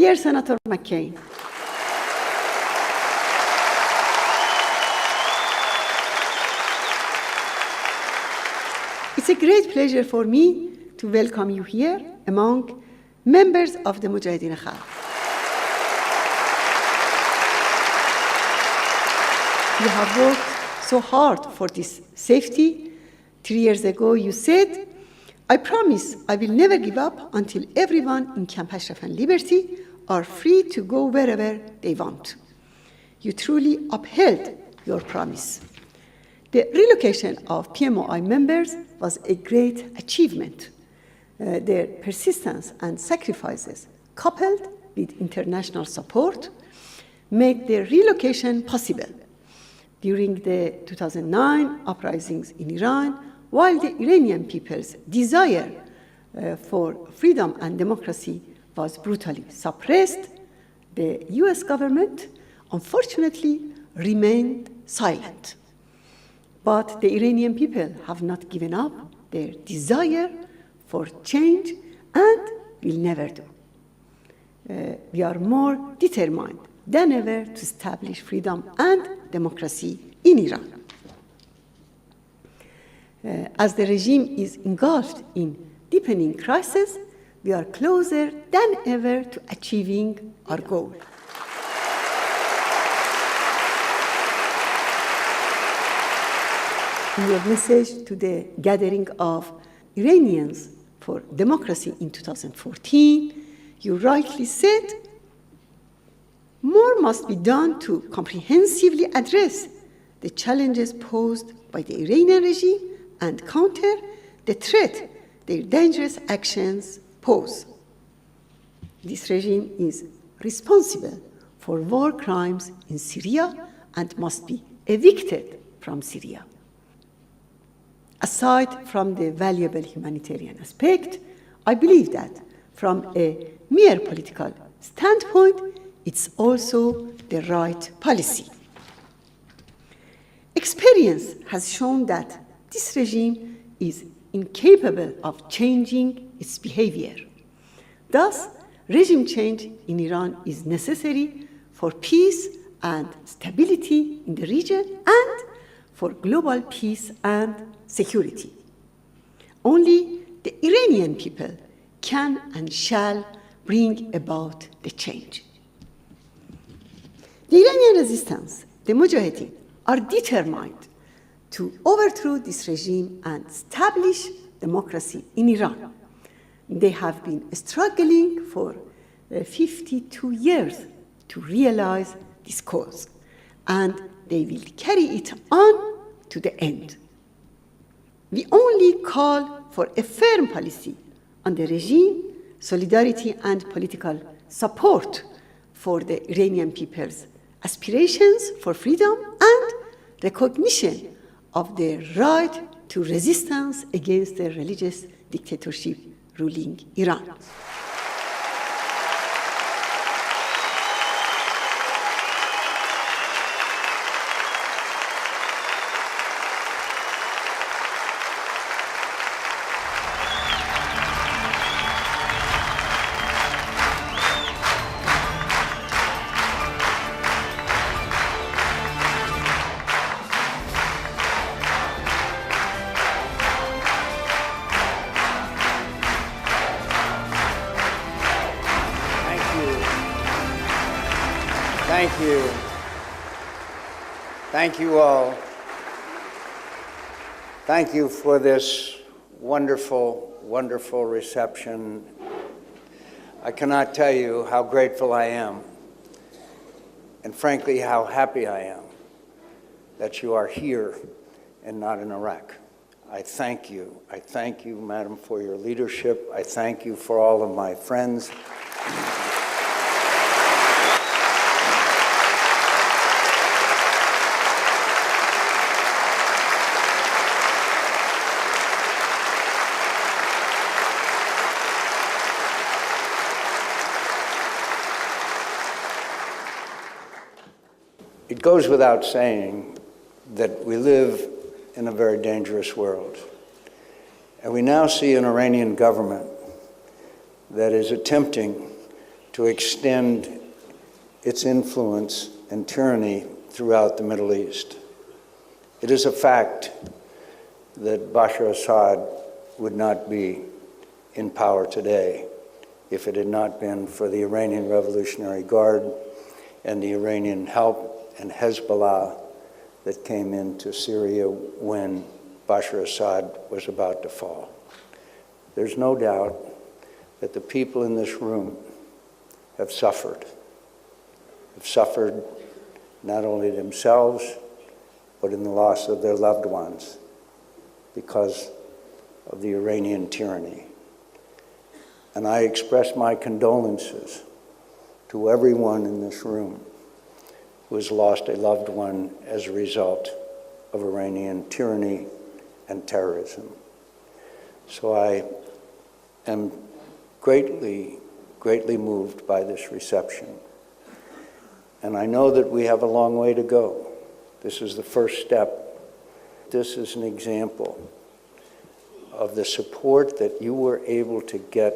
Dear Senator McCain, it's a great pleasure for me to welcome you here among members of the Mujahideen Khalq. You have worked so hard for this safety. 3 years ago, you said, I promise I will never give up until everyone in Camp Ashraf and Liberty are free to go wherever they want. You truly upheld your promise. The relocation of PMOI members was a great achievement. Their persistence and sacrifices, coupled with international support, made their relocation possible. During the 2009 uprisings in Iran, while the Iranian people's desire for freedom and democracy was brutally suppressed, the US government, unfortunately, remained silent. But the Iranian people have not given up their desire for change and will never do. We are more determined than ever to establish freedom and democracy in Iran. As the regime is engulfed in deepening crisis, we are closer than ever to achieving our goal. In your message to the gathering of Iranians for democracy in 2014, you rightly said, more must be done to comprehensively address the challenges posed by the Iranian regime and counter the threat their dangerous actions pose. This regime is responsible for war crimes in Syria and must be evicted from Syria. Aside from the valuable humanitarian aspect, I believe that from a mere political standpoint, it's also the right policy. Experience has shown that this regime is incapable of changing its behavior. Thus, regime change in Iran is necessary for peace and stability in the region and for global peace and security. Only the Iranian people can and shall bring about the change. The Iranian resistance, the Mujahideen, are determined to overthrow this regime and establish democracy in Iran. They have been struggling for 52 years to realize this cause, and they will carry it on to the end. We only call for a firm policy on the regime, solidarity and political support for the Iranian people's aspirations for freedom and recognition of their right to resistance against the religious dictatorship ruling Iran. Thank you. Thank you all. Thank you for this wonderful, wonderful reception. I cannot tell you how grateful I am, and frankly, how happy I am that you are here and not in Iraq. I thank you. I thank you, Madam, for your leadership. I thank you for all of my friends. It goes without saying that we live in a very dangerous world. And we now see an Iranian government that is attempting to extend its influence and tyranny throughout the Middle East. It is a fact that Bashar Assad would not be in power today if it had not been for the Iranian Revolutionary Guard and the Iranian help and Hezbollah that came into Syria when Bashar Assad was about to fall. There's no doubt that the people in this room have suffered not only themselves, but in the loss of their loved ones because of the Iranian tyranny. And I express my condolences to everyone in this room who has lost a loved one as a result of Iranian tyranny and terrorism. So I am greatly moved by this reception. And I know that we have a long way to go. This is the first step. This is an example of the support that you were able to get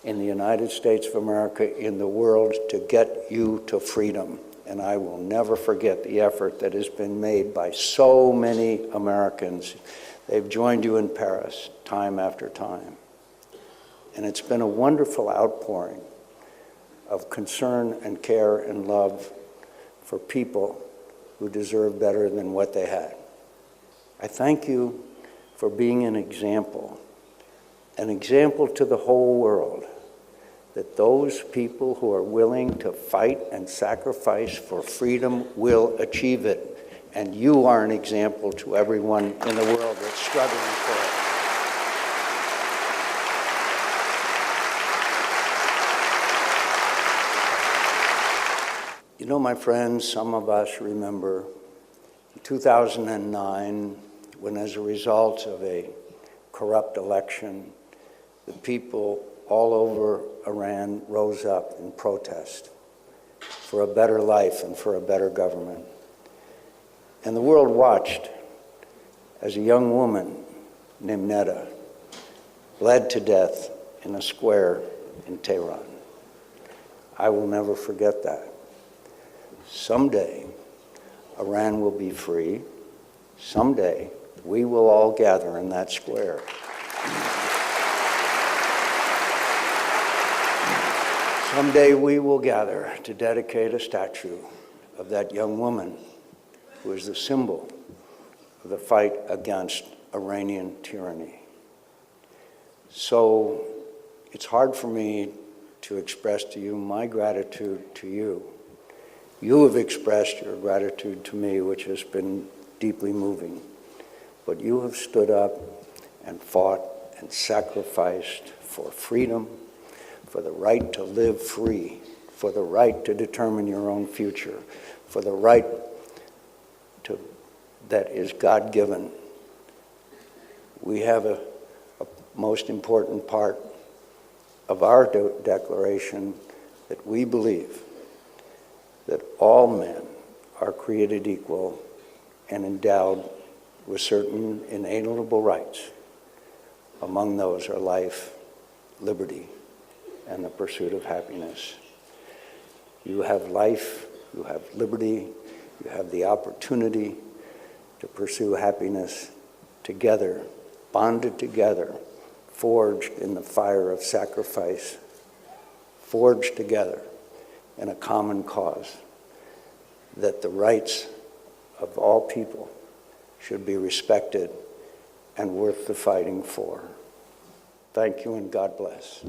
in the United States of America, in the world, to get you to freedom. And I will never forget the effort that has been made by so many Americans. They've joined you in Paris time after time. And it's been a wonderful outpouring of concern and care and love for people who deserve better than what they had. I thank you for being an example to the whole world, that those people who are willing to fight and sacrifice for freedom will achieve it. And you are an example to everyone in the world that's struggling for it. You know, my friends, some of us remember in 2009, when as a result of a corrupt election, the people all over Iran rose up in protest for a better life and for a better government. And the world watched as a young woman named Neda bled to death in a square in Tehran. I will never forget that. Someday, Iran will be free. Someday, we will all gather in that square. Someday, we will gather to dedicate a statue of that young woman who is the symbol of the fight against Iranian tyranny. So, it's hard for me to express to you my gratitude to you. You have expressed your gratitude to me, which has been deeply moving. But you have stood up and fought and sacrificed for freedom, for the right to live free, for the right to determine your own future, for the right that is God-given. We have a most important part of our declaration that we believe that all men are created equal and endowed with certain inalienable rights. Among those are life, liberty, and the pursuit of happiness. You have life, you have liberty, you have the opportunity to pursue happiness together, bonded together, forged in the fire of sacrifice, forged together in a common cause, that the rights of all people should be respected and worth the fighting for. Thank you and God bless.